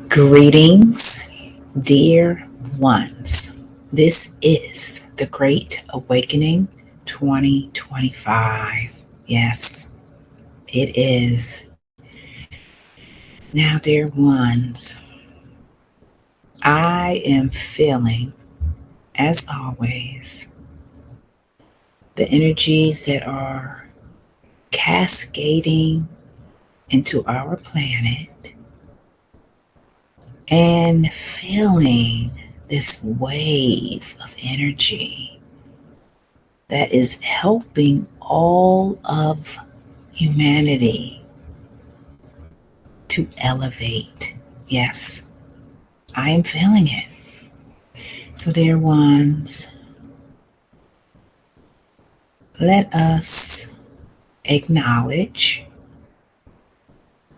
Greetings, dear ones. This is the Great Awakening 2025. Yes, it is. Now, dear ones, I am feeling, as always, the energies that are cascading into our planet and feeling this wave of energy that is helping all of humanity to elevate. Yes, I am feeling it. So, dear ones, let us acknowledge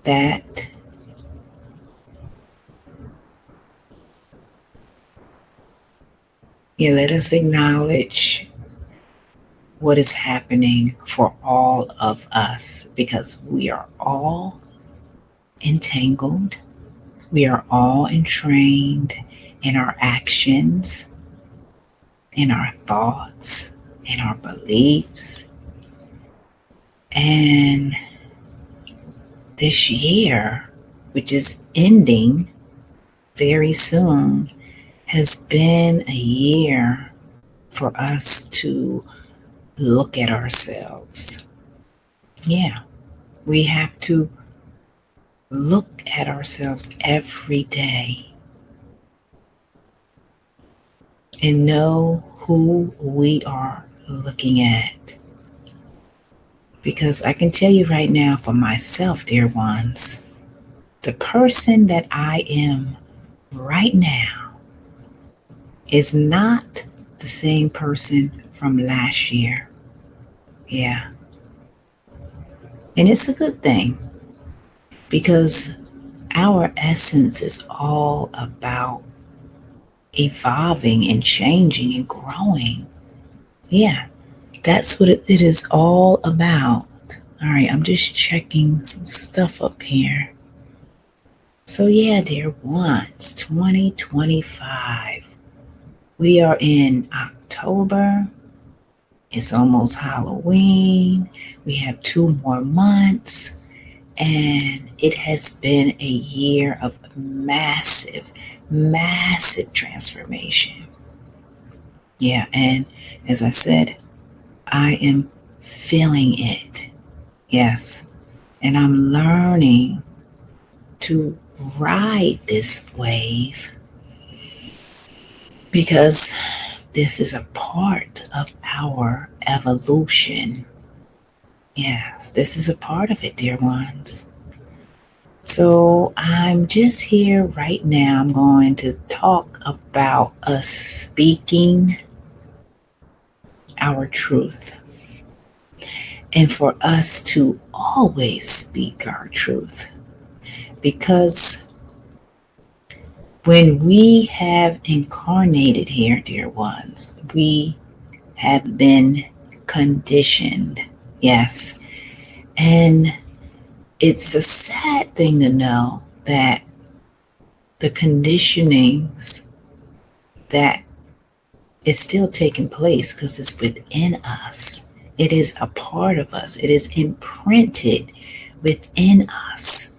that let us acknowledge what is happening for all of us because we are all entangled, we are all entrained in our actions, in our thoughts, in our beliefs. And this year, which is ending very soon, has been a year for us to look at ourselves. Yeah, we have to look at ourselves every day and know who we are looking at. Because I can tell you right now, for myself, dear ones, the person that I am right now is not the same person from last year. Yeah. And it's a good thing because our essence is all about evolving and changing and growing. Yeah, that's what it is all about. All right, I'm just checking some stuff up here. So, yeah, dear ones, 2025. We are in October. It's almost Halloween. We have 2 more months. And it has been a year of massive, massive transformation. Yeah, and as I said, I am feeling it. Yes, and I'm learning to ride this wave because this is a part of our evolution. Yes, this is a part of it, dear ones. So I'm just here right now. I'm going to talk about us speaking our truth and for us to always speak our truth because when we have incarnated here, dear ones, we have been conditioned. Yes. And it's a sad thing to know that the conditionings that is still taking place because it's within us. It is a part of us. It is imprinted within us.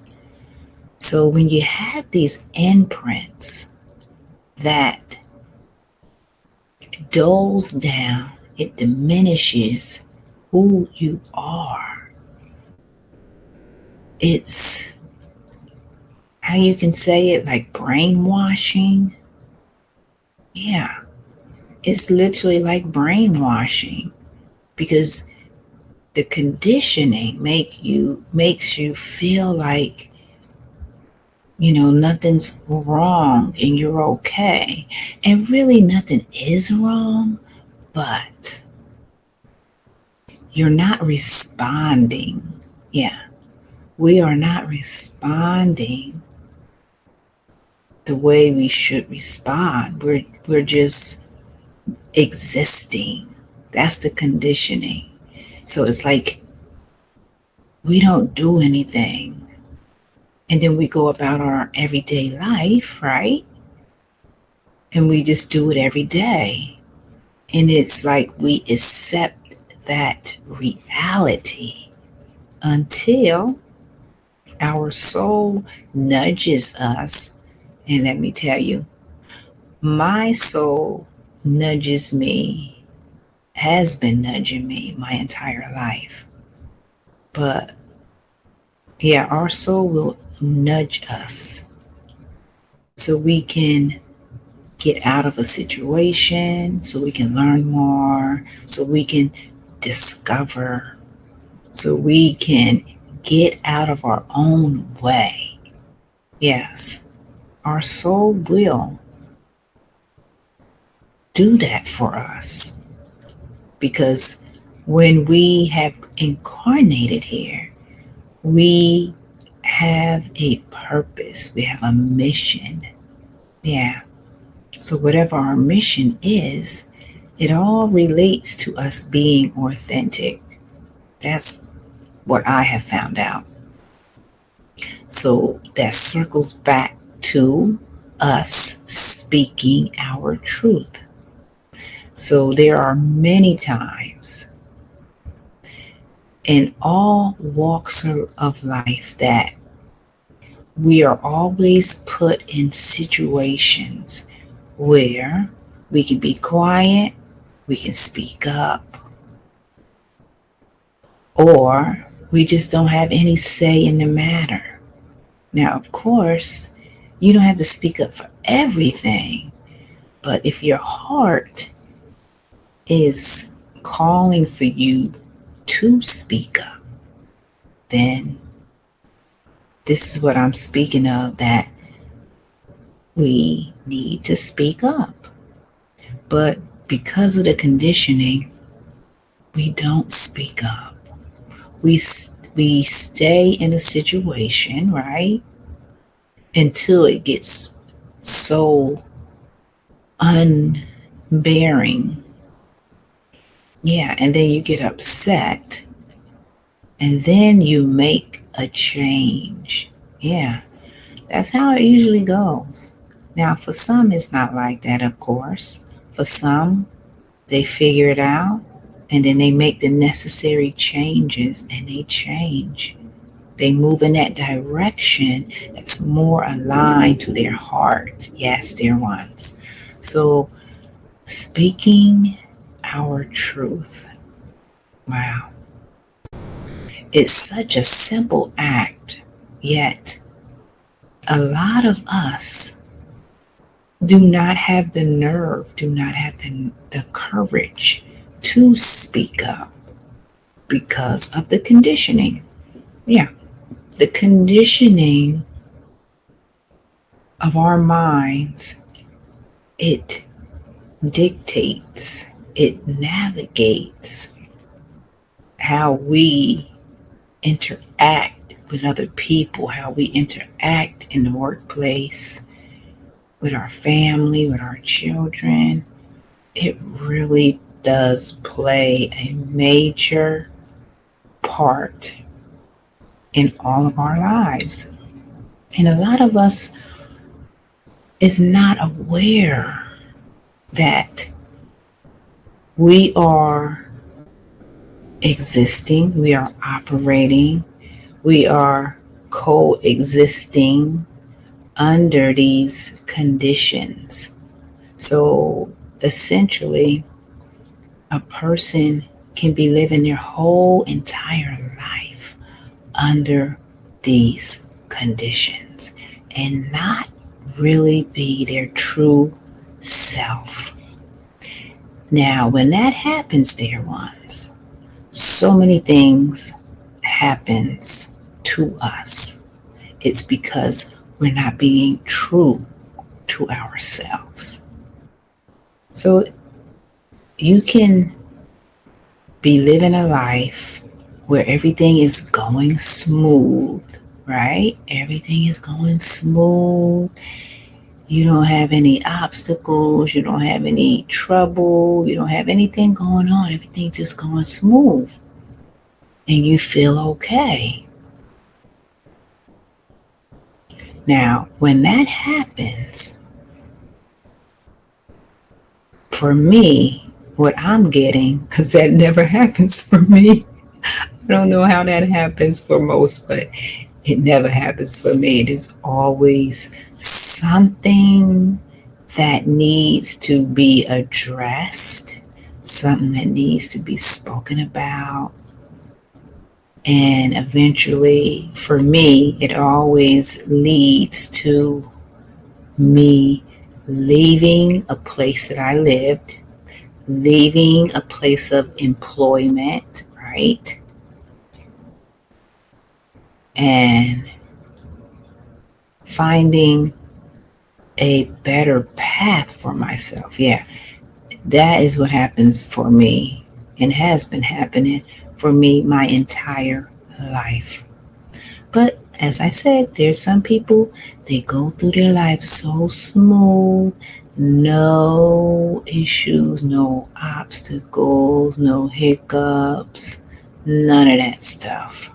So when you have these imprints that dulls down, it diminishes who you are. It's how you can say it, like brainwashing. Yeah, it's literally like brainwashing because the conditioning makes you feel like nothing's wrong and you're okay, and really nothing is wrong, but you're not responding. Yeah, we are not responding the way we should respond. We're just existing. That's the conditioning. So it's like we don't do anything. And then we go about our everyday life, right? And we just do it every day. And it's like we accept that reality until our soul nudges us. And let me tell you, my soul nudges me, has been nudging me my entire life. But yeah, our soul will nudge us so we can get out of a situation, so we can learn more, so we can discover, so we can get out of our own way. Yes, our soul will do that for us because when we have incarnated here, we have a purpose, we have a mission. Yeah. So, whatever our mission is, it all relates to us being authentic. That's what I have found out. So, that circles back to us speaking our truth. So, there are many times in all walks of life that we are always put in situations where we can be quiet, we can speak up, or we just don't have any say in the matter. Now, of course, you don't have to speak up for everything, but if your heart is calling for you to speak up, then this is what I'm speaking of, that we need to speak up. But because of the conditioning, we don't speak up. We stay in a situation, right? Until it gets so unbearing. Yeah, and then you get upset and then you make a change. Yeah, that's how it usually goes. Now, for some, it's not like that, of course. For some, they figure it out and then they make the necessary changes and they change. They move in that direction that's more aligned to their heart. Yes, dear ones. So, speaking our truth. Wow. It's such a simple act, yet a lot of us do not have the nerve, do not have the courage to speak up because of the conditioning. Yeah, the conditioning of our minds, it dictates, it navigates how we interact with other people, how we interact in the workplace, with our family, with our children. It really does play a major part in all of our lives. And a lot of us is not aware that we are existing, we are operating, we are coexisting under these conditions. So essentially, a person can be living their whole entire life under these conditions and not really be their true self. Now, when that happens, dear ones, so many things happens to us. It's because we're not being true to ourselves. So you can be living a life where everything is going smooth, right? Everything is going smooth. You don't have any obstacles. You don't have any trouble. You don't have anything going on. Everything just going smooth. And you feel okay. Now, when that happens, for me, what I'm getting, because that never happens for me. I don't know how that happens for most, but it never happens for me. It is always something that needs to be addressed, something that needs to be spoken about. And eventually, for me, it always leads to me leaving a place that I lived, leaving a place of employment, right? And finding a better path for myself. Yeah, that is what happens for me and has been happening for me my entire life. But as I said, there's some people, they go through their life so smooth, no issues, no obstacles, no hiccups, none of that stuff.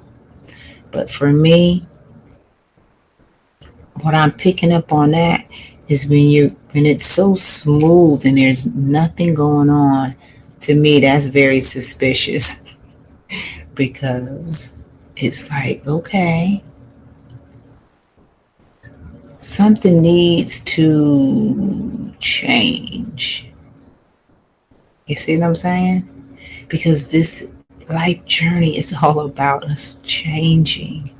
But for me, what I'm picking up on that is when it's so smooth and there's nothing going on, to me that's very suspicious because it's like, okay, something needs to change. You see what I'm saying? Because this life journey is all about us changing.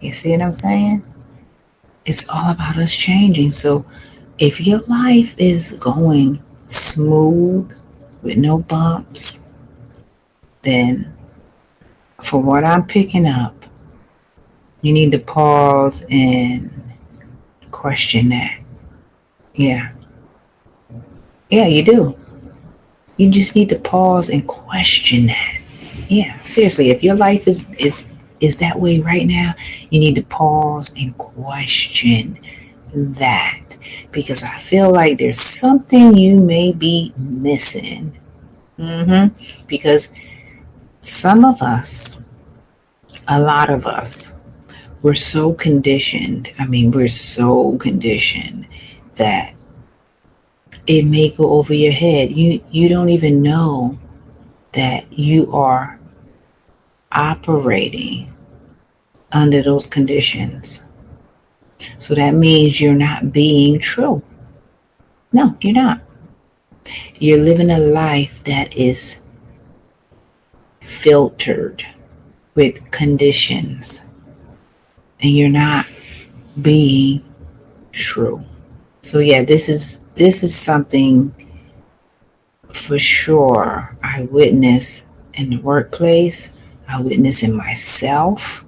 You see what I'm saying? It's all about us changing. So if your life is going smooth with no bumps, then for what I'm picking up, you need to pause and question that. Yeah. Yeah, you do. You just need to pause and question that. Yeah, seriously, if your life is that way right now, you need to pause and question that because I feel like there's something you may be missing. Because some of us, a lot of us, we're so conditioned. I mean, we're so conditioned that it may go over your head. You don't even know that you are operating under those conditions. So that means you're not being true. No, you're not. You're living a life that is filtered with conditions, and you're not being true. So yeah, this is something for sure I witness in the workplace, I witness in myself,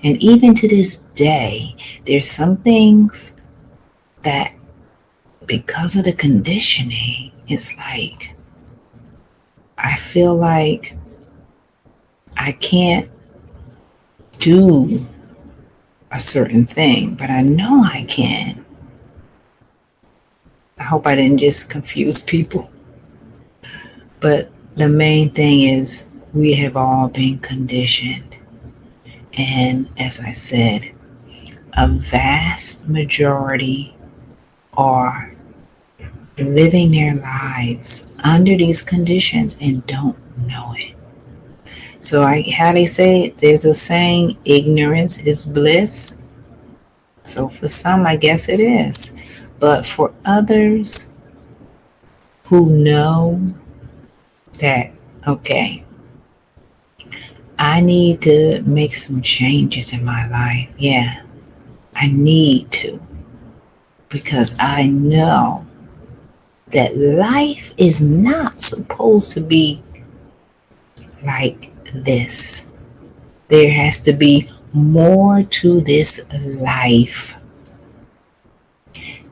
and even to this day, there's some things that because of the conditioning, it's like I feel like I can't do a certain thing, but I know I can. I hope I didn't just confuse people. But the main thing is we have all been conditioned. And as I said, a vast majority are living their lives under these conditions and don't know it. So how they say, there's a saying, ignorance is bliss. So for some, I guess it is. But for others who know that, okay, I need to make some changes in my life. Yeah, I need to because I know that life is not supposed to be like this. There has to be more to this life,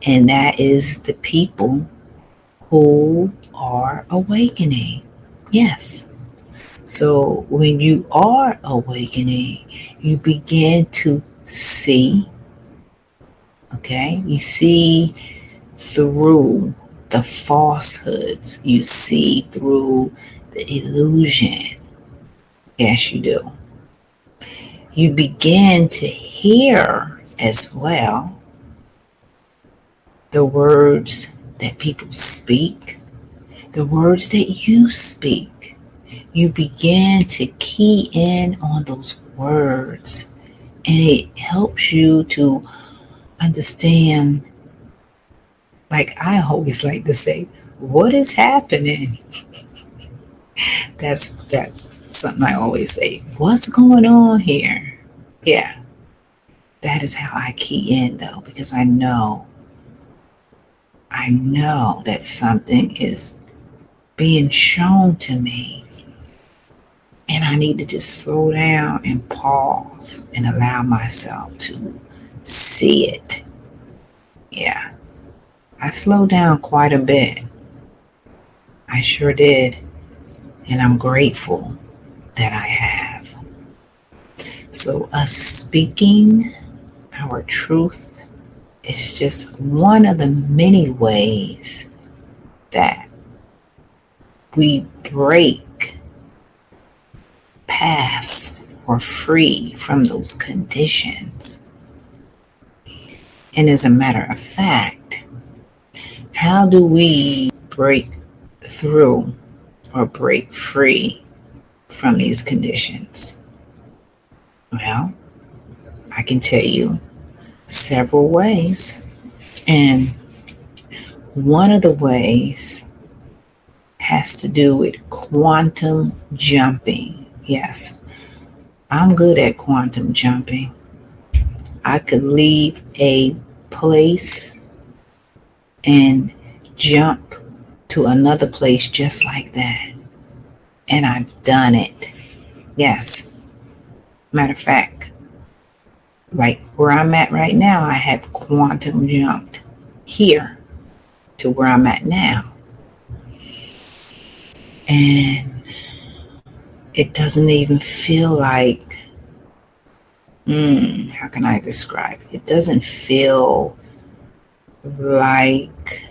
and that is the people who are awakening. Yes. So when you are awakening, you begin to see, okay? You see through the falsehoods, you see through the illusion. Yes, you do. You begin to hear as well. The words that people speak, the words that you speak, you begin to key in on those words, and it helps you to understand, like I always like to say, what is happening? That's something I always say. What's going on here? Yeah, that is how I key in though, because I know that something is being shown to me, and I need to just slow down and pause and allow myself to see it. Yeah, I slowed down quite a bit. I sure did, and I'm grateful that I have. So, us speaking our truth is just one of the many ways that we break past or free from those conditions. And as a matter of fact, how do we break through or break free from these conditions? Well, I can tell you several ways. And one of the ways has to do with quantum jumping. Yes, I'm good at quantum jumping. I could leave a place and jump to another place just like that. And I've done it. Yes. Matter of fact, like where I'm at right now, I have quantum jumped here to where I'm at now. And it doesn't even feel like, how can I describe it? It doesn't feel like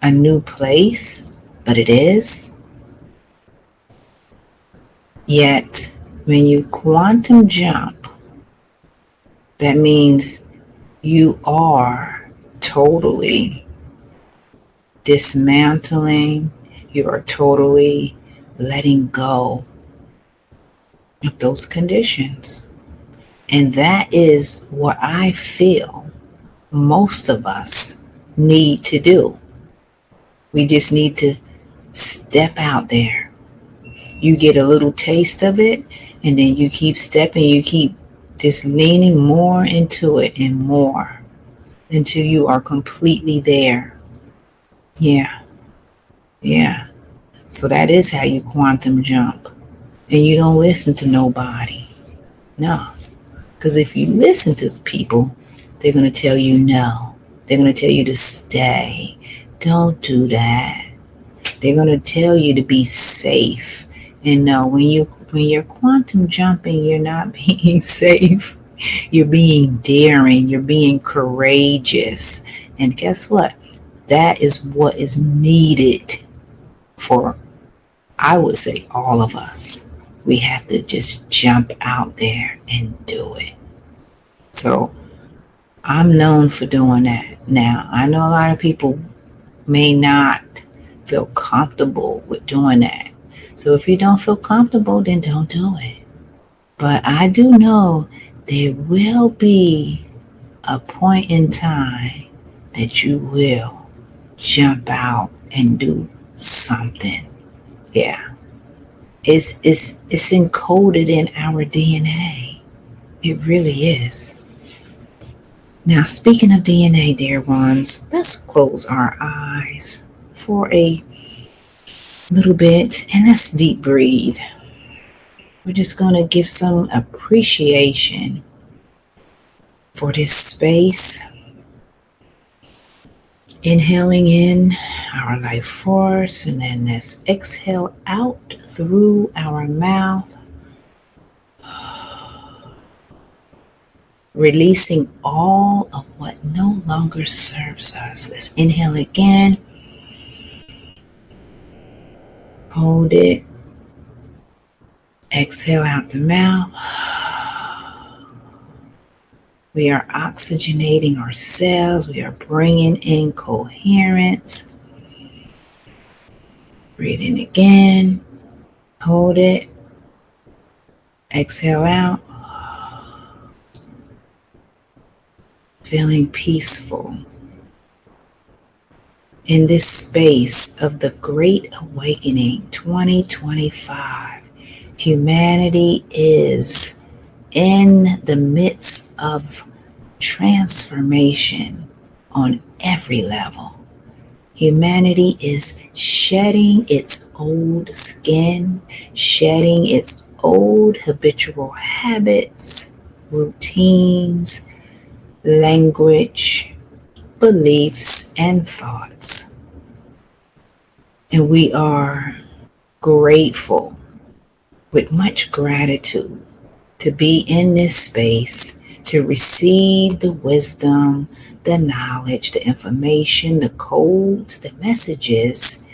a new place, but it is. Yet, when you quantum jump, that means you are totally dismantling, you are totally letting go of those conditions. And that is what I feel most of us need to do. We just need to step out there. You get a little taste of it, and then you keep stepping, you keep just leaning more into it and more until you are completely there. Yeah, yeah. So that is how you quantum jump. And you don't listen to nobody. No. Because if you listen to people, they're going to tell you no. They're going to tell you to stay. Don't do that. They're going to tell you to be safe. And no, when you're quantum jumping, you're not being safe. You're being daring. You're being courageous. And guess what? That is what is needed for, I would say, all of us. We have to just jump out there and do it. So I'm known for doing that. Now, I know a lot of people may not feel comfortable with doing that. So if you don't feel comfortable, then don't do it. But I do know there will be a point in time that you will jump out and do something. Yeah. It's encoded in our DNA. It really is. Now, speaking of DNA, dear ones, let's close our eyes for a little bit and let's deep breathe. We're just going to give some appreciation for this space. Inhaling in our life force, and then let's exhale out through our mouth, releasing all of what no longer serves us. Let's inhale again. Hold it. Exhale out the mouth. We are oxygenating our cells. We are bringing in coherence. Breathe in again. Hold it. Exhale out. Feeling peaceful. In this space of the Great Awakening 2025, humanity is in the midst of transformation on every level. Humanity is shedding its old skin, shedding its old habitual habits, routines, language, beliefs, and thoughts. And we are grateful, with much gratitude, to be in this space, to receive the wisdom, the knowledge, the information, the codes, the messages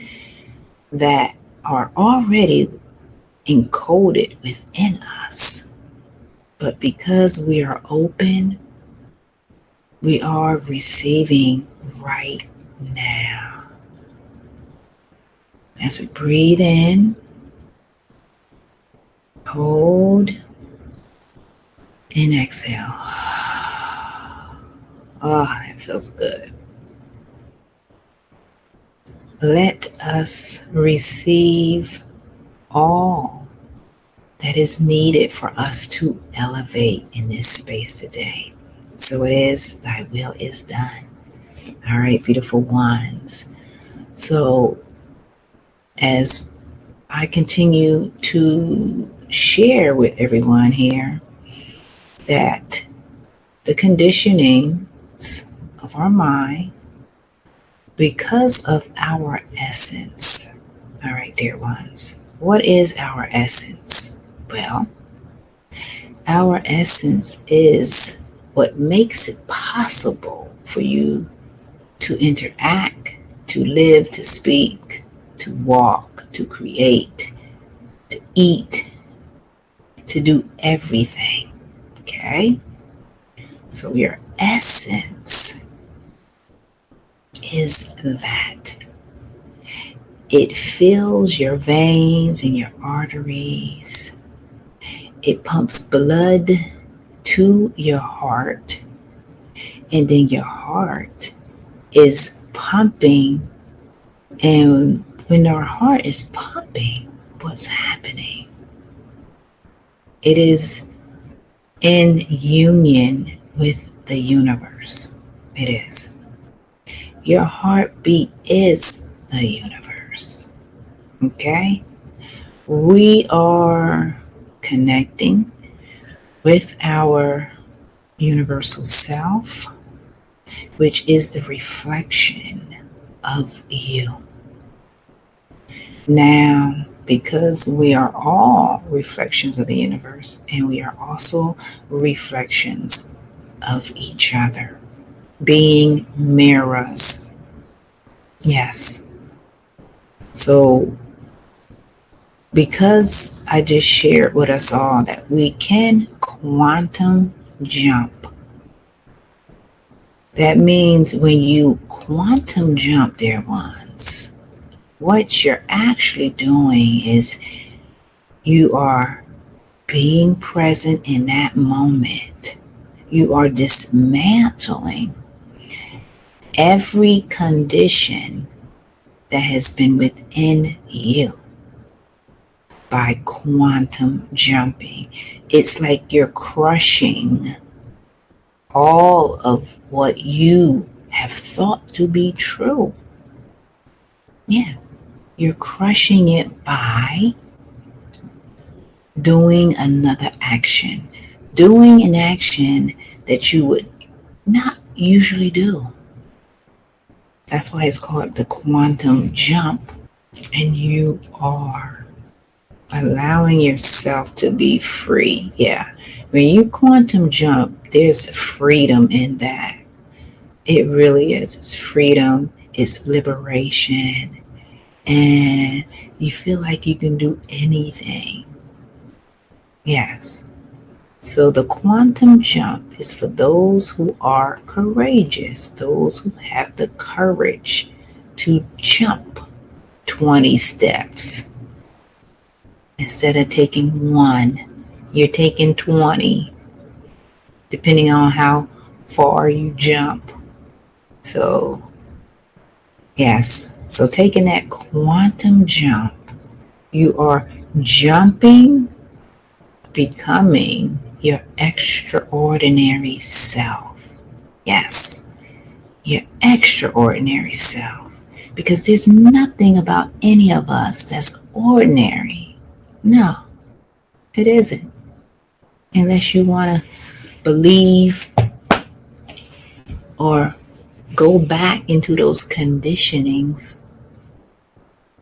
that are already encoded within us. But because we are open, we are receiving right now. As we breathe in, hold, and exhale. Oh, that feels good. Let us receive all that is needed for us to elevate in this space today. So it is, thy will is done. All right, beautiful ones. So as I continue to share with everyone here that the conditionings of our mind, because of our essence. All right, dear ones, what is our essence? Well, our essence is what makes it possible for you to interact, to live, to speak, to walk, to create, to eat, to do everything. Okay? So your essence is that. It fills your veins and your arteries. It pumps blood to your heart. And then your heart is pumping. And when our heart is pumping, what's happening? It is in union with the universe. It is. Your heartbeat is the universe. Okay? We are connecting with our universal self, which is the reflection of you. Now, because we are all reflections of the universe, and we are also reflections of each other, being mirrors. Yes. So, because I just shared with us all that we can quantum jump. That means when you quantum jump, dear ones, what you're actually doing is you are being present in that moment. You are dismantling every condition that has been within you by quantum jumping. It's like you're crushing all of what you have thought to be true. Yeah, you're crushing it by doing another action, doing an action that you would not usually do. That's why it's called the quantum jump. And you are allowing yourself to be free. Yeah. When you quantum jump, there's freedom in that. It really is. It's freedom, it's liberation, and you feel like you can do anything. Yes. So the quantum jump is for those who are courageous, those who have the courage to jump 20 steps. Instead of taking one, you're taking 20, depending on how far you jump. So, yes, so taking that quantum jump, you are jumping, becoming your extraordinary self. Yes, your extraordinary self. Because there's nothing about any of us that's ordinary. No, it isn't. Unless you want to believe or go back into those conditionings.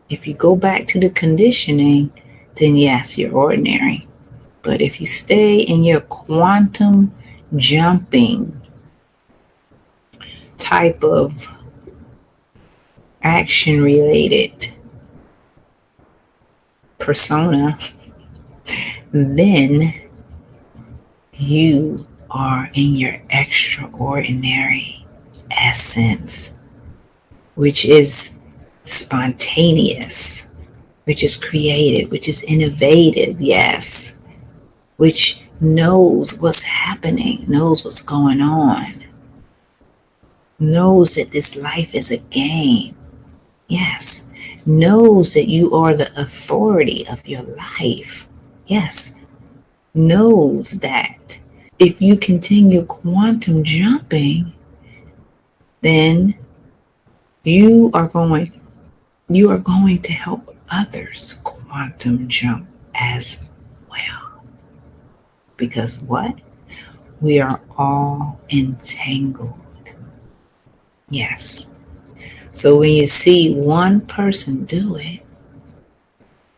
If you go back to the conditioning, then yes, you're ordinary. But if you stay in your quantum jumping type of action related persona, then you are in your extraordinary essence, which is spontaneous, which is creative, which is innovative, yes, which knows what's happening, knows what's going on, knows that this life is a game, yes, knows that you are the authority of your life, yes, knows that if you continue quantum jumping, then you are going to help others quantum jump as well. Because what? We are all entangled. Yes. So when you see one person do it,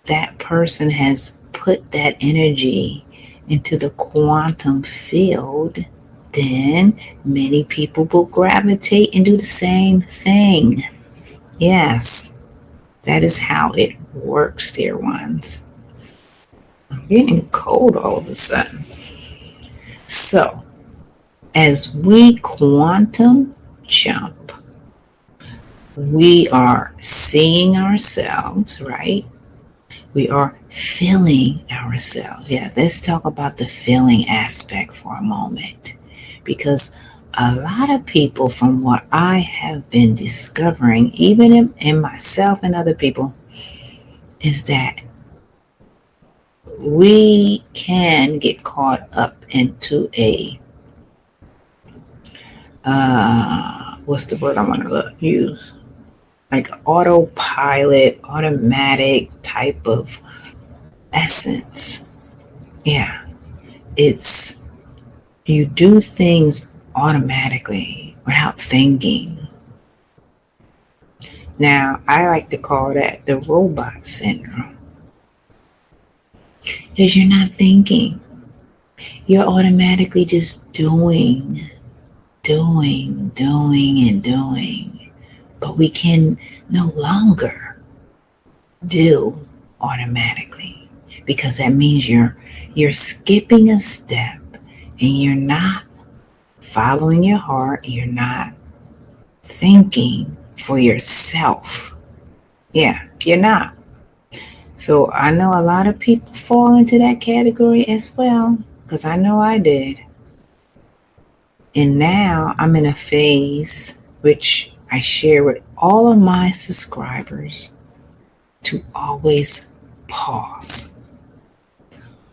that person has put that energy into the quantum field, then many people will gravitate and do the same thing. Yes, that is how it works, dear ones. I'm getting cold all of a sudden. So, as we quantum jump, we are seeing ourselves, right? We are feeling ourselves. Yeah, let's talk about the feeling aspect for a moment. Because a lot of people, from what I have been discovering, even in myself and other people, is that we can get caught up into a what's the word I want to use? Like autopilot, automatic type of essence. Yeah, it's you do things automatically without thinking. Now, I like to call that the robot syndrome because you're not thinking. You're automatically just doing, and doing. But we can no longer do automatically because that means you're skipping a step and you're not following your heart, you're not thinking for yourself. Yeah, you're not. So I know a lot of people fall into that category as well, because I know I did. And now I'm in a phase which I share with all of my subscribers to always pause.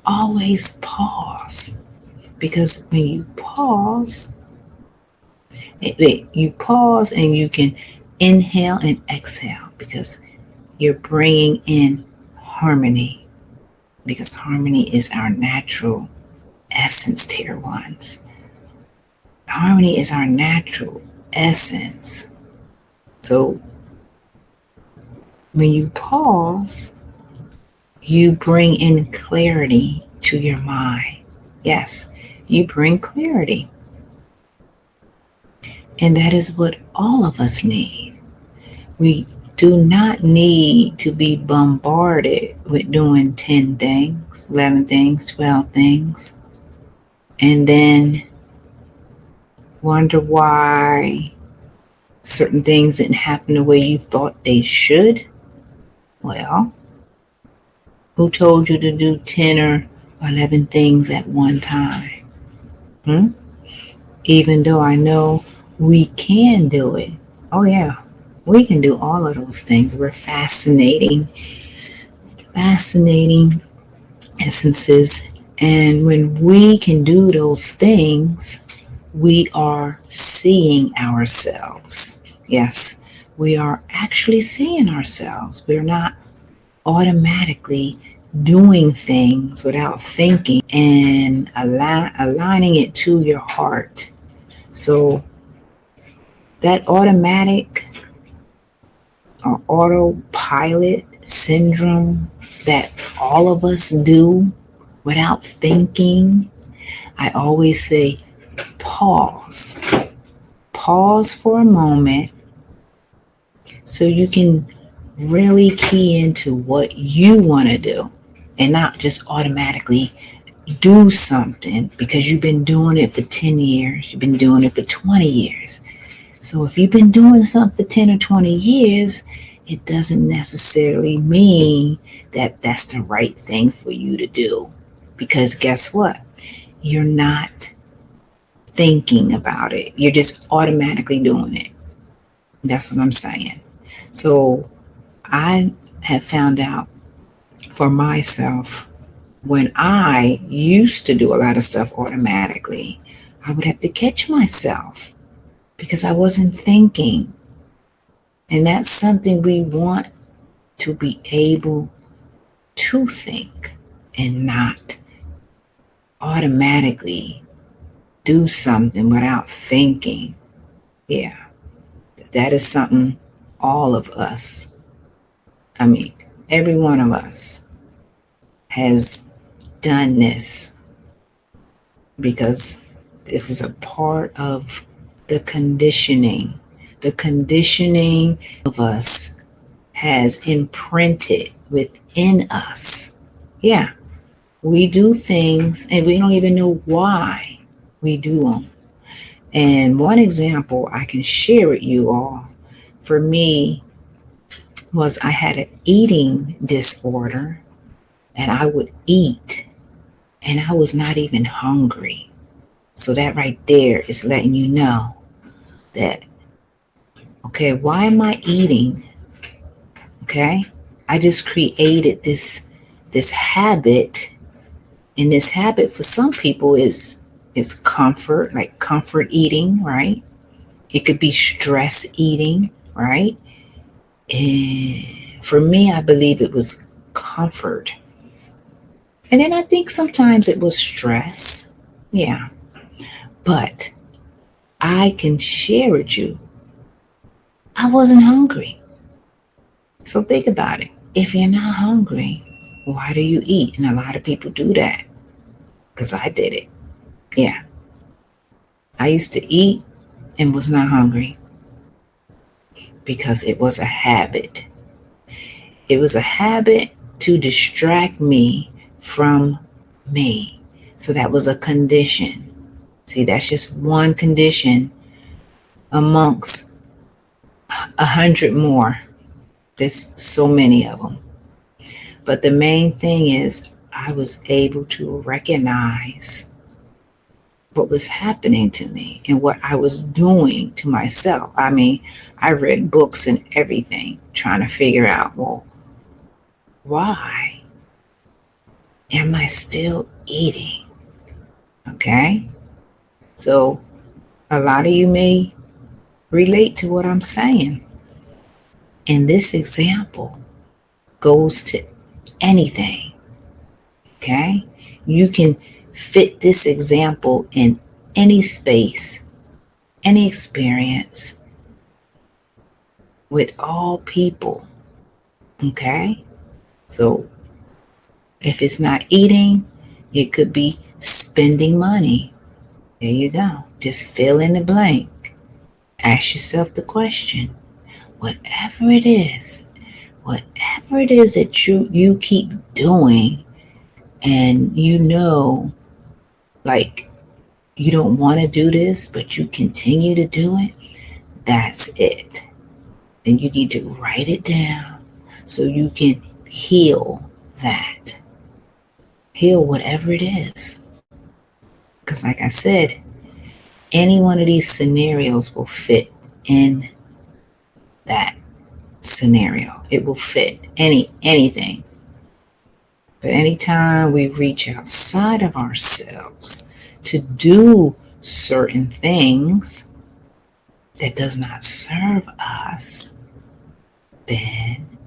Always pause. Because when you pause, you pause and you can inhale and exhale because you're bringing in harmony. Because harmony is our natural essence, tier ones. Harmony is our natural essence. So when you pause, you bring in clarity to your mind. Yes, you bring clarity. And that is what all of us need. We do not need to be bombarded with doing 10 things, 11 things, 12 things. and then wonder why certain things didn't happen the way you thought they should? Well, who told you to do 10 or 11 things at one time? Hmm? Even though I know we can do it. Oh, yeah, we can do all of those things. We're fascinating essences. And when we can do those things, we are seeing ourselves. Yes, we are actually seeing ourselves. We're not automatically doing things without thinking and aligning it to your heart. So that automatic or autopilot syndrome that all of us do without thinking, I always say pause. Pause for a moment so you can really key into what you want to do and not just automatically do something because you've been doing it for 10 years, you've been doing it for 20 years. So if you've been doing something for 10 or 20 years, it doesn't necessarily mean that that's the right thing for you to do. Because guess what? You're not thinking about it. You're just automatically doing it. That's what I'm saying. So I have found out for myself when I used to do a lot of stuff automatically, I would have to catch myself because I wasn't thinking. And that's something we want to be able to think and not automatically do something without thinking. Yeah, that is something all of us, I mean, every one of us has done this because this is a part of the conditioning. The conditioning of us has imprinted within us. Yeah, we do things and we don't even know why we do them. And one example I can share with you all for me was I had an eating disorder and I would eat and I was not even hungry. So that right there is letting you know that, okay, why am I eating? Okay, I just created this habit, and this habit for some people is comfort, like comfort eating, right? It could be stress eating, right? And for me, I believe it was comfort. And then I think sometimes it was stress. Yeah. But I can share with you, I wasn't hungry. So think about it. If you're not hungry, why do you eat? And a lot of people do that because I did it. Yeah. I used to eat and was not hungry because it was a habit. It was a habit to distract me from me. So that was a condition. See, that's just one condition amongst 100 more. There's so many of them. But the main thing is I was able to recognize what was happening to me and what I was doing to myself. I mean, I read books and everything trying to figure out, well, why am I still eating? Okay. So a lot of you may relate to what I'm saying. And this example goes to anything. Okay. You can fit this example in any space, any experience with all people. Okay. So if it's not eating, it could be spending money. There you go. Just fill in the blank. Ask yourself the question, whatever it is that you keep doing and you know, like you don't want to do this, but you continue to do it, that's it. Then you need to write it down so you can heal that. Heal whatever it is. Because, like I said, any one of these scenarios will fit in that scenario. It will fit anything. But anytime we reach outside of ourselves to do certain things that does not serve us, then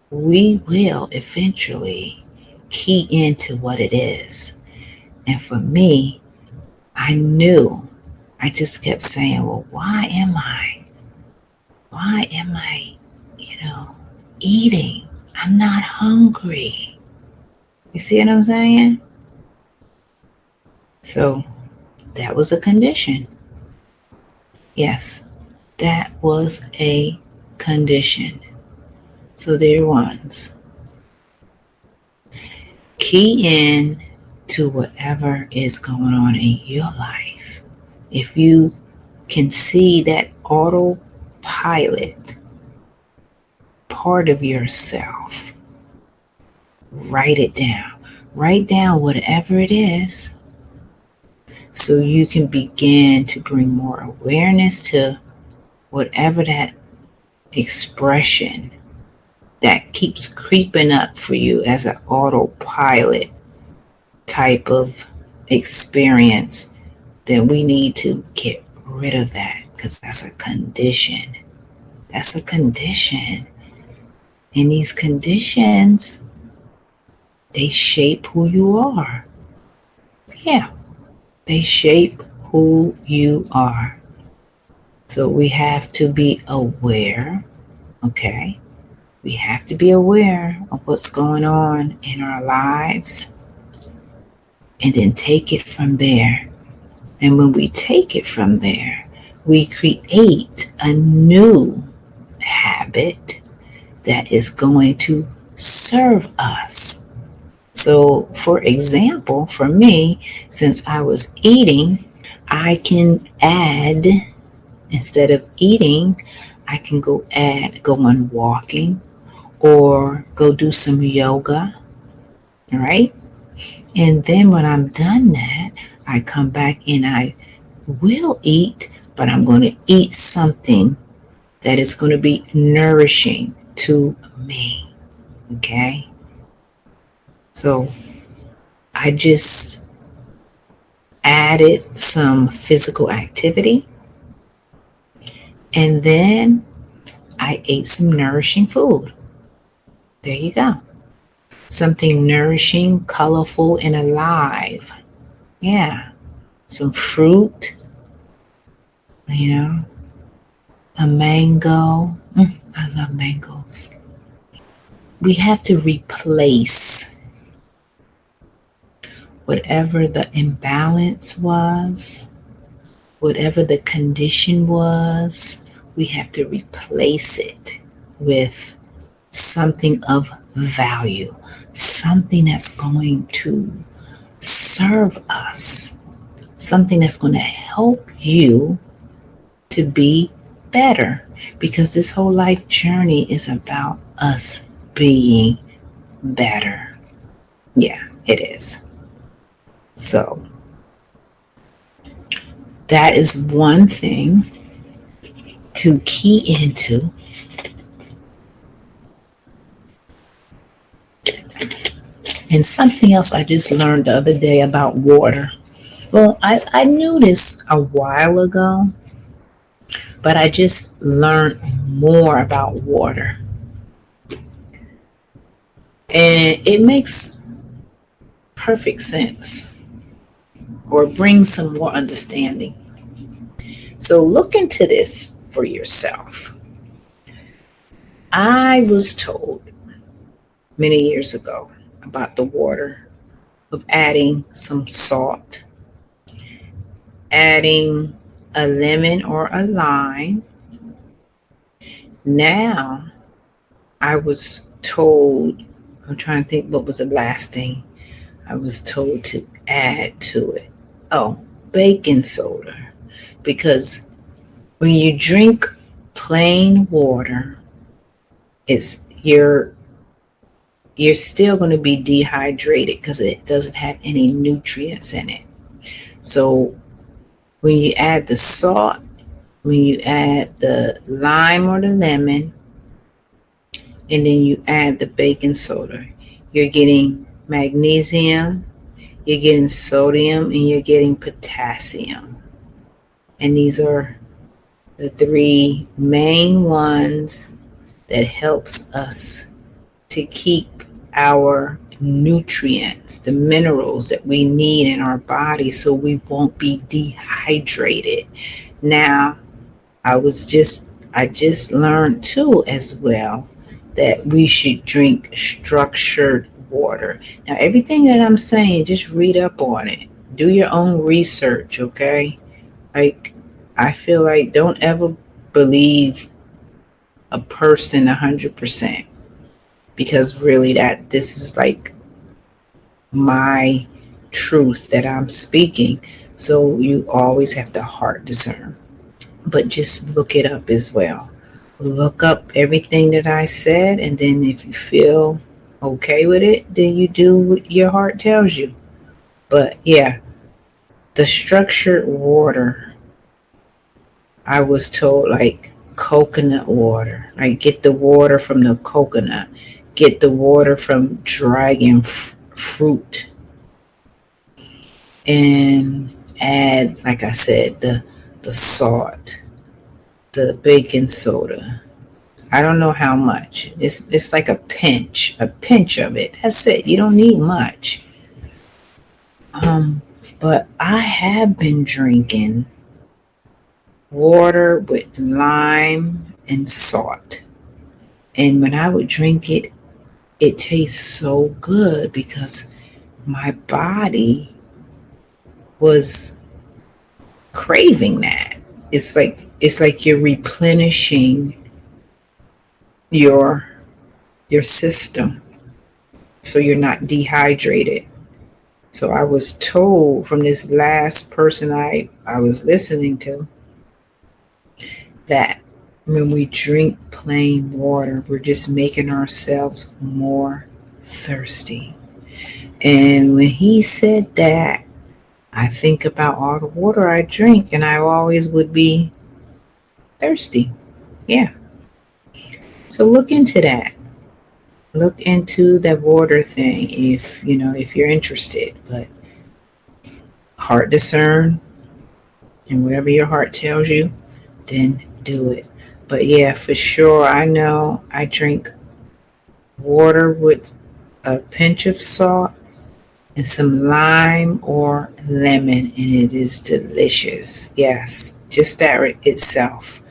we will eventually key into what it is. And for me, I knew, I just kept saying, well, why am I, you know, eating? I'm not hungry. You see what I'm saying? So that was a condition. Yes, that was a condition. So, dear ones, key in to whatever is going on in your life. If you can see that autopilot part of yourself, write it down. Write down whatever it is so you can begin to bring more awareness to whatever that expression that keeps creeping up for you as an autopilot type of experience. Then we need to get rid of that because that's a condition. That's a condition. And these conditions, they shape who you are. Yeah, they shape who you are. So we have to be aware, okay? We have to be aware of what's going on in our lives and then take it from there. And when we take it from there, we create a new habit that is going to serve us. So, for example, for me, since I was eating, I can add, instead of eating, I can go on walking or go do some yoga, right? And then when I'm done that, I come back and I will eat, but I'm going to eat something that is going to be nourishing to me, okay? So I just added some physical activity and then I ate some nourishing food. There you go. Something nourishing, colorful, and alive. Yeah. Some fruit, you know, a mango. I love mangoes. We have to replace whatever the imbalance was, whatever the condition was, we have to replace it with something of value, something that's going to serve us, something that's going to help you to be better. Because this whole life journey is about us being better. Yeah, it is. So, that is one thing to key into. And something else I just learned the other day about water. Well, I knew this a while ago, but I just learned more about water. And it makes perfect sense or brings some more understanding. So look into this for yourself. I was told many years ago about the water of adding some salt, adding a lemon or a lime. Now, I was told, I'm trying to think what was the last thing I was told to add to it. Oh, baking soda, because when you drink plain water, it's you're still going to be dehydrated because it doesn't have any nutrients in it. So when you add the salt, when you add the lime or the lemon, and then you add the baking soda, you're getting magnesium, you're getting sodium, and you're getting potassium. And these are the three main ones that helps us to keep our nutrients, the minerals that we need in our body so we won't be dehydrated. Now, I just learned too as well that we should drink structured water. Now, everything that I'm saying, just read up on it. Do your own research, okay? Like, I feel like don't ever believe a person 100%, because really that this is like my truth that I'm speaking. So you always have to heart discern. But just look it up as well. Look up everything that I said, and then if you feel okay with it, then you do what your heart tells you. But yeah, the structured water, I was told like coconut water, like get the water from the coconut, get the water from fruit, and add, like I said, the salt, the baking soda. I don't know how much. It's like a pinch of it. That's it. You don't need much. Um, but I have been drinking water with lime and salt. And when I would drink it, it tastes so good because my body was craving that. It's like you're replenishing your your system so you're not dehydrated. So I was told from this last person I was listening to that when we drink plain water, we're just making ourselves more thirsty. And when he said that, I think about all the water I drink, and I always would be thirsty. Yeah. So look into that. Look into that water thing if you're interested. But heart discern, and whatever your heart tells you, then do it. But yeah, for sure, I know I drink water with a pinch of salt and some lime or lemon, and it is delicious. Yes, just that itself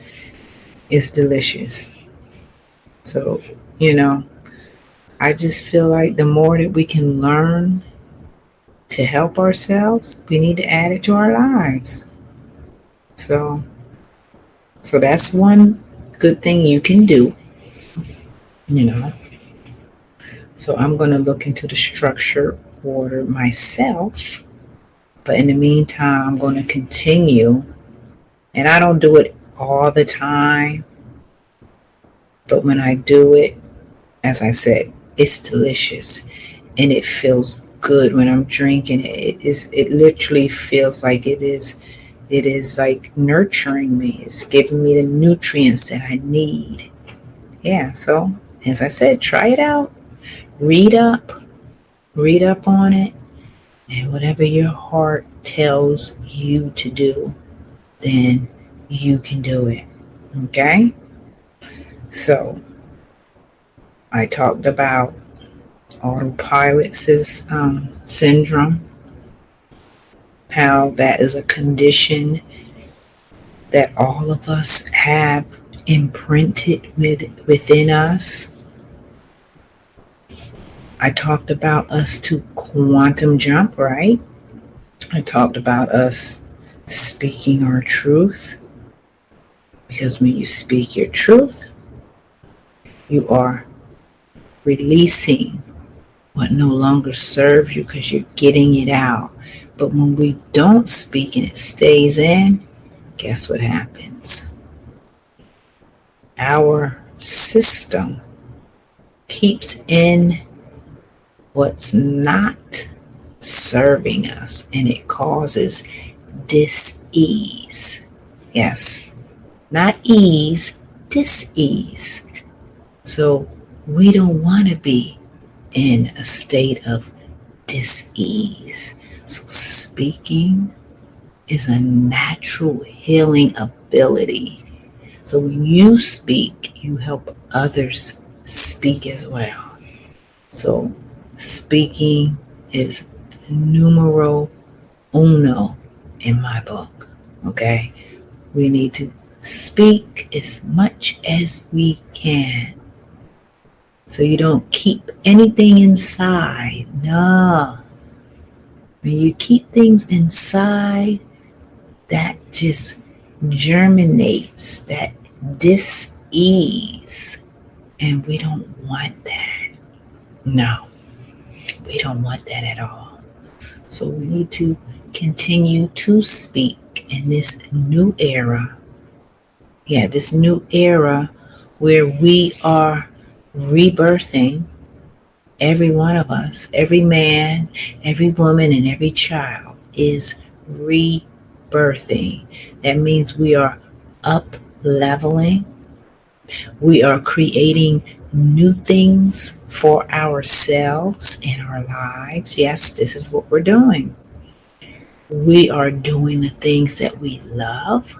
is delicious. So, you know, I just feel like the more that we can learn to help ourselves, we need to add it to our lives. So, so that's one good thing you can do, you know. So I'm going to look into the structured water myself. But in the meantime, I'm going to continue. And I don't do it all the time. But when I do it, as I said, it's delicious. And it feels good when I'm drinking it. It literally feels like it is like nurturing me. It's giving me the nutrients that I need. Yeah, so as I said, try it out. Read up. Read up on it. And whatever your heart tells you to do, then you can do it. Okay? So I talked about autopilot syndrome, how that is a condition that all of us have imprinted within us. I talked about us to quantum jump, right? I talked about us speaking our truth, because when you speak your truth, you are releasing what no longer serves you because you're getting it out. But when we don't speak and it stays in, guess what happens? Our system keeps in what's not serving us, and it causes dis-ease. Yes, not ease, dis-ease. So we don't want to be in a state of dis-ease. So speaking is a natural healing ability. So when you speak, you help others speak as well. So speaking is numero uno in my book. Okay? We need to speak as much as we can. So you don't keep anything inside. No. When you keep things inside, that just germinates that dis-ease. And we don't want that. No, we don't want that at all. So we need to continue to speak in this new era. Yeah, this new era where we are rebirthing. Every one of us, every man, every woman, and every child is rebirthing. That means we are up leveling. We are creating new things for ourselves in our lives. Yes, this is what we're doing. We are doing the things that we love.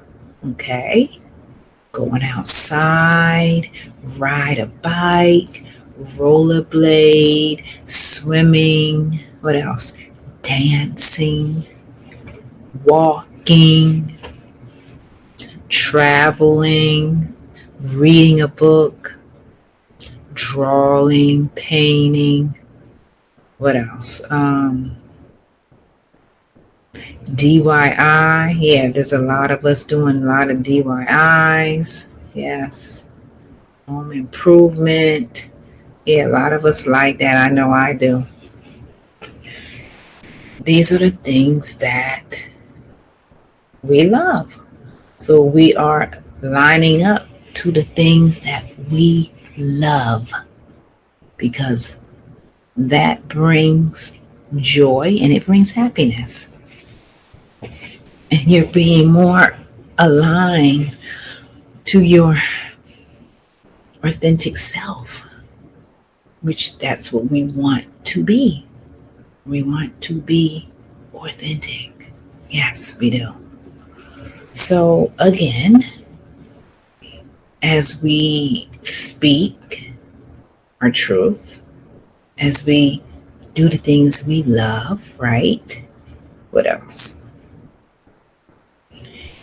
Okay. Going outside, ride a bike, rollerblade, swimming, what else? Dancing, walking, traveling, reading a book, drawing, painting, what else? DIY. Yeah, there's a lot of us doing a lot of DIYs. Yes. Home improvement. Yeah, a lot of us like that. I know I do. These are the things that we love. So we are lining up to the things that we love because that brings joy and it brings happiness. And you're being more aligned to your authentic self, which that's what we want to be. We want to be authentic. Yes, we do. So again, as we speak our truth, as we do the things we love, right? What else?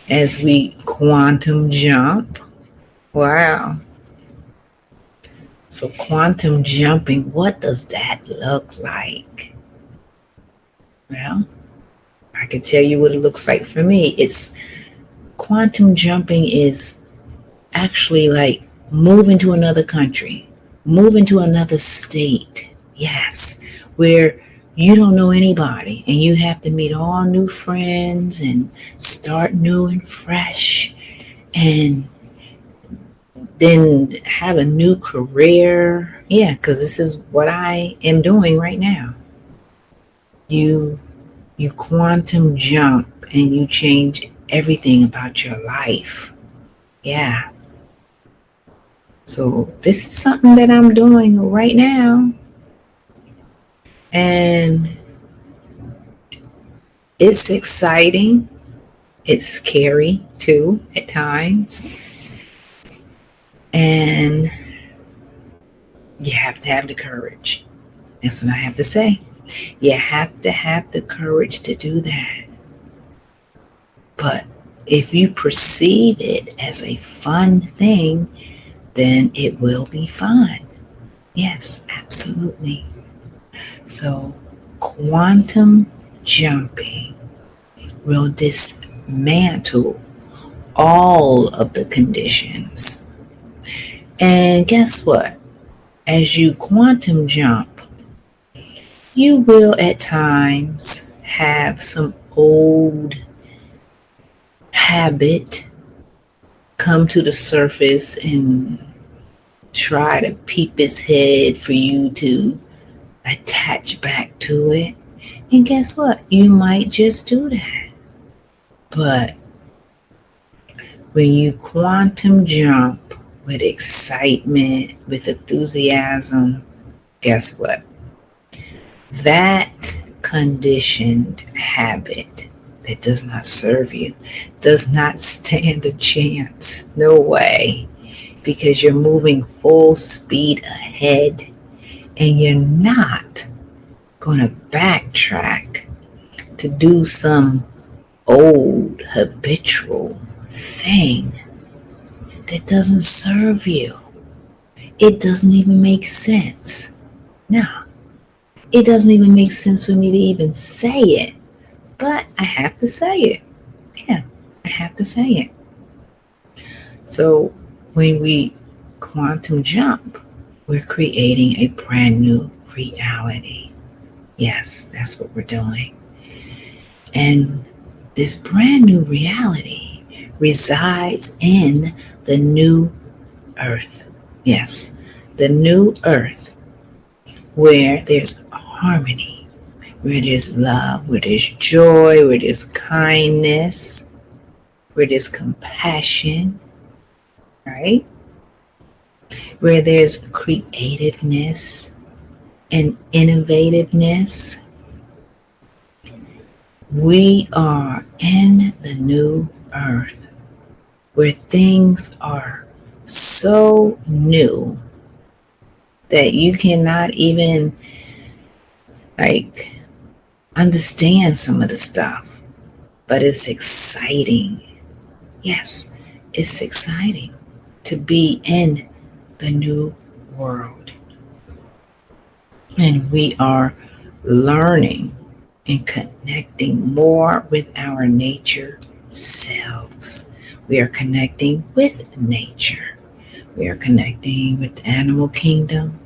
As we quantum jump. Wow. So quantum jumping, what does that look like? Well, I can tell you what it looks like for me. It's quantum jumping is actually like moving to another country, moving to another state. Yes, where you don't know anybody and you have to meet all new friends and start new and fresh and then have a new career. Yeah, because this is what I am doing right now. You quantum jump and you change everything about your life. Yeah. So this is something that I'm doing right now. And it's exciting. It's scary too at times. And you have to have the courage. That's what I have to say. You have to have the courage to do that. But if you perceive it as a fun thing, then it will be fun. Yes, absolutely. So quantum jumping will dismantle all of the conditions. And guess what? As you quantum jump, you will at times have some old habit come to the surface and try to peep its head for you to attach back to it. And guess what? You might just do that. But when you quantum jump with excitement, with enthusiasm, guess what? That conditioned habit that does not serve you does not stand a chance. No way. Because you're moving full speed ahead and you're not going to backtrack to do some old habitual thing that doesn't serve you. It doesn't even make sense. No, it doesn't even make sense for me to even say it, but I have to say it. Yeah, I have to say it. So when we quantum jump, we're creating a brand new reality. Yes, that's what we're doing. And this brand new reality resides in the new earth. Yes, the new earth where there's harmony, where there's love, where there's joy, where there's kindness, where there's compassion, right? Where there's creativeness and innovativeness. We are in the new earth where things are so new that you cannot even like understand some of the stuff, but it's exciting. Yes, it's exciting to be in the new world. And we are learning and connecting more with our nature selves. We are connecting with nature. We are connecting with the animal kingdom.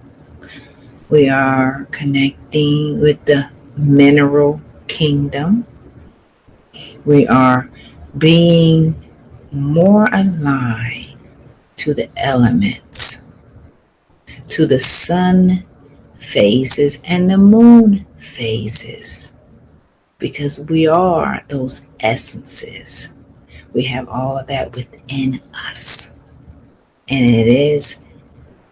We are connecting with the mineral kingdom. We are being more aligned to the elements, to the sun phases and the moon phases, because we are those essences. We have all of that within us. And it is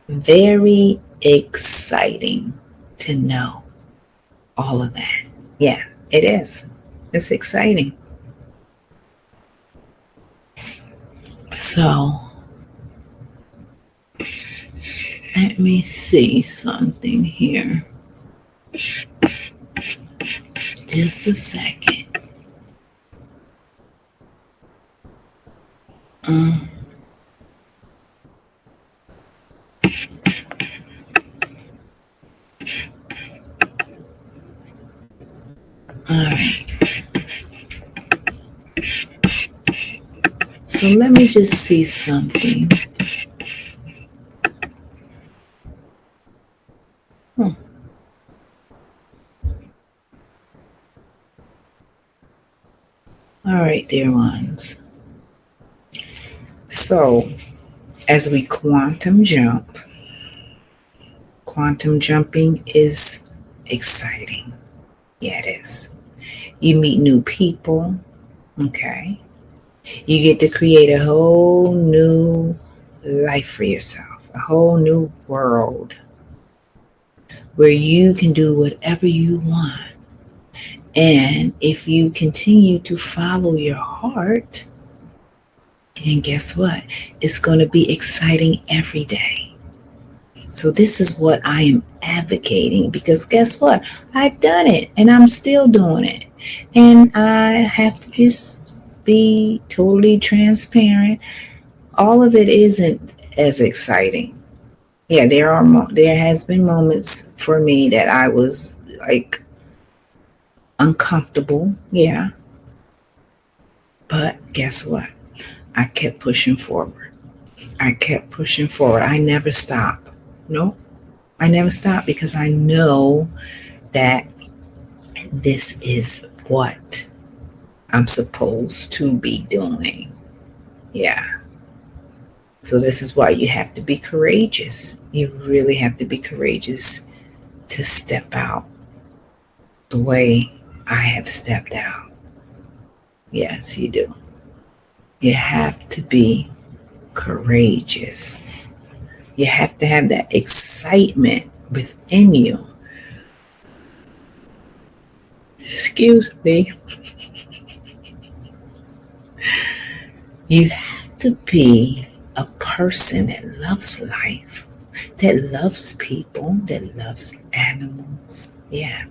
very exciting to know all of that. Yeah, it is. It's exciting. So, let me see something here. Just a second. Um, all right. So let me just see something. Huh. All right, dear ones. So, as we quantum jump, quantum jumping is exciting. Yeah, it is. You meet new people. Okay. You get to create a whole new life for yourself, a whole new world where you can do whatever you want. And if you continue to follow your heart, then guess what? It's going to be exciting every day. So this is what I am advocating, because guess what? I've done it and I'm still doing it. And I have to just be totally transparent. All of it isn't as exciting. Yeah, there has been moments for me that I was like uncomfortable. Yeah. But guess what? I kept pushing forward. I kept pushing forward. I never stopped. No, I never stopped, because I know that this is what I'm supposed to be doing. Yeah. So this is why you have to be courageous. You really have to be courageous to step out the way I have stepped out. Yes, you do. You have to be courageous. You have to have that excitement within you. Excuse me. You have to be a person that loves life, that loves people, that loves animals. Yeah.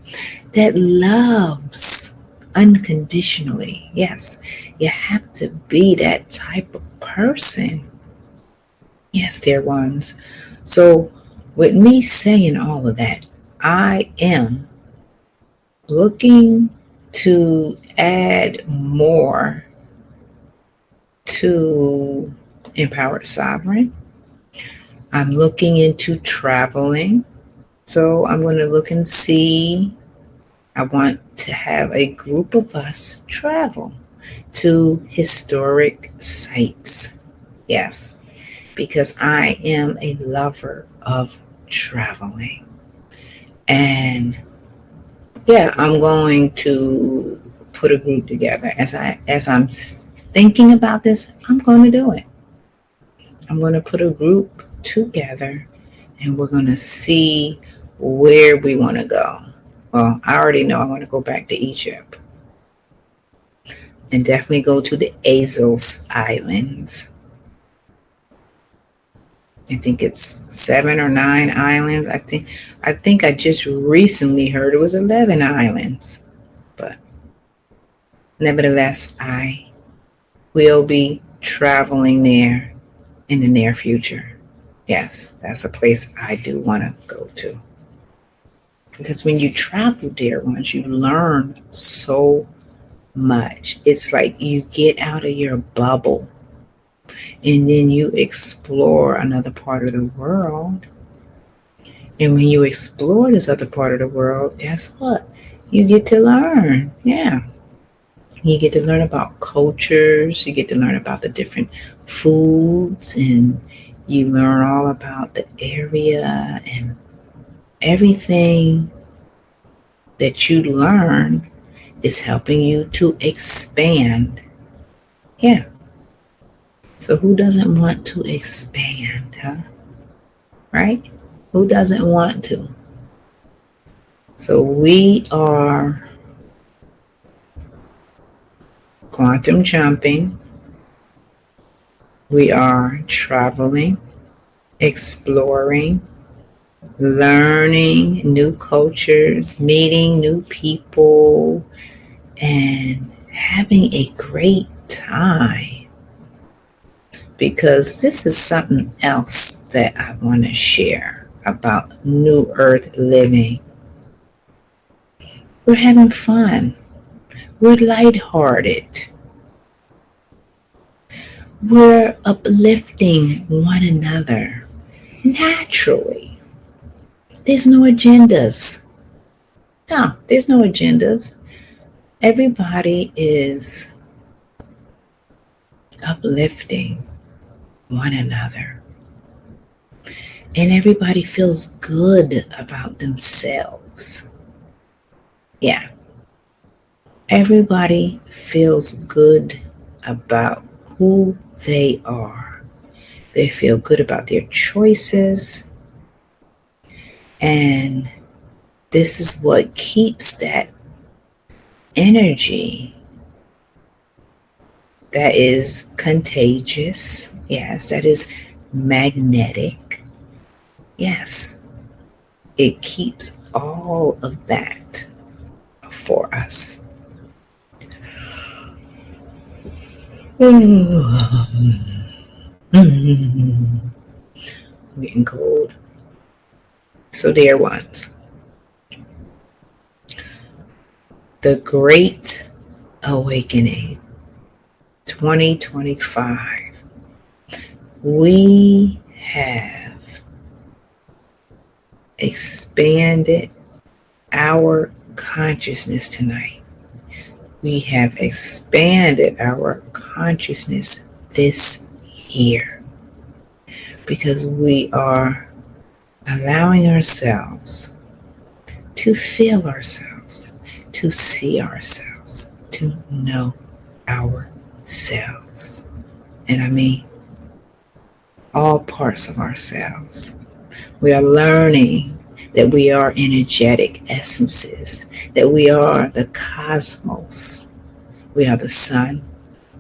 That loves unconditionally. Yes. You have to be that type of person. Yes, dear ones. So, with me saying all of that, I am looking to add more to Empowered Sovereign. I'm looking into traveling. So, I'm going to look and see. I want to have a group of us travel to historic sites. Yes, because I am a lover of traveling. And yeah, I'm going to put a group together. As I'm thinking about this, I'm going to do it. I'm going to put a group together and we're going to see where we want to go. Well, I already know I want to go back to Egypt and definitely go to the Azores Islands. I think it's 7 or 9 islands. I think I just recently heard it was 11 islands. But nevertheless, I will be traveling there in the near future. Yes, that's a place I do want to go to. Because when you travel, dear ones, you learn so much. It's like you get out of your bubble and then you explore another part of the world. And when you explore this other part of the world, guess what? You get to learn. Yeah. You get to learn about cultures, you get to learn about the different foods, and you learn all about the area and everything that you learn is helping you to expand. Yeah. So who doesn't want to expand, huh? Right? Who doesn't want to? So we are quantum jumping. We are traveling, exploring, learning new cultures, meeting new people, and having a great time. Because this is something else that I want to share about New Earth living. We're having fun. We're lighthearted. We're uplifting one another naturally. There's no agendas. No, there's no agendas. Everybody is uplifting one another. And everybody feels good about themselves. Yeah. Everybody feels good about who they are. They feel good about their choices. And this is what keeps that energy that is contagious. Yes, that is magnetic. Yes, it keeps all of that for us. Getting cold. So, dear ones, the Great Awakening 2025, we have expanded our consciousness tonight. We have expanded our consciousness this year because we are allowing ourselves to feel ourselves, to see ourselves, to know ourselves. And I mean all parts of ourselves. We are learning that we are energetic essences, that we are the cosmos, we are the sun,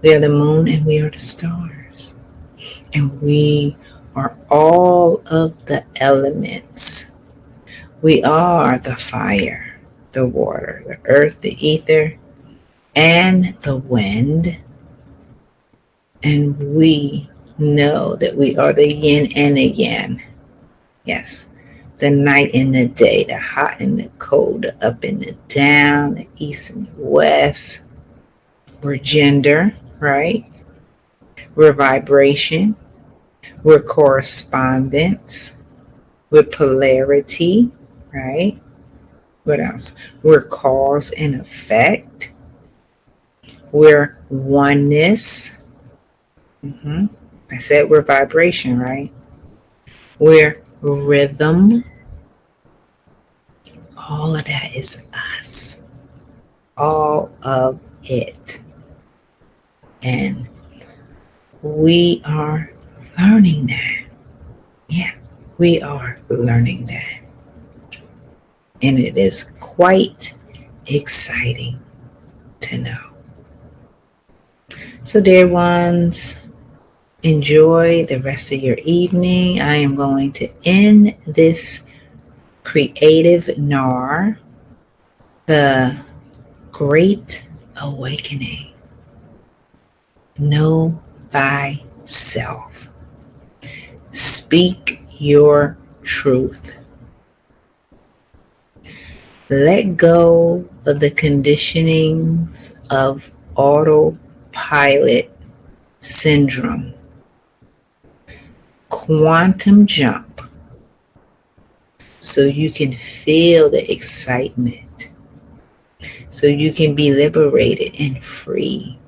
we are the moon, and we are the stars. And we are all of the elements. We are the fire, the water, the earth, the ether, and the wind. And we know that we are the yin and the yang. Yes, the night and the day, the hot and the cold, the up and the down, the east and the west. We're gender, right? We're vibration. We're correspondence. We're polarity, right? What else? We're cause and effect. We're oneness. I said we're vibration, right? We're rhythm. All of that is us. All of it. And we are learning that. Yeah, we are learning that. And it is quite exciting to know. So, dear ones, enjoy the rest of your evening. I am going to end this creative NAR, the Great Awakening. Know thyself. Speak your truth. Let go of the conditionings of autopilot syndrome. Quantum jump so you can feel the excitement, so you can be liberated and free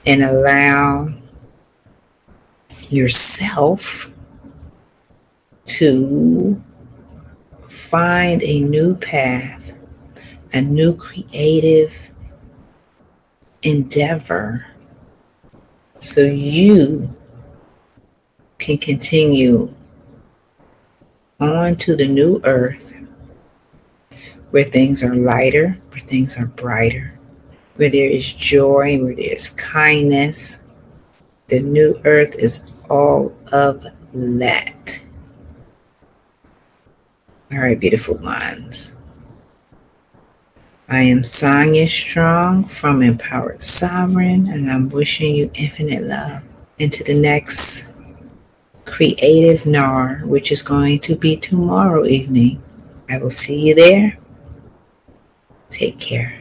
and allow yourself to find a new path, a new creative endeavor, so you can continue on to the new earth where things are lighter, where things are brighter, where there is joy, where there is kindness. The new earth is all of that. All right, beautiful ones. I am Sonia Strong from Empowered Sovereign, and I'm wishing you infinite love into the next creative NAR, which is going to be tomorrow evening. I will see you there. Take care.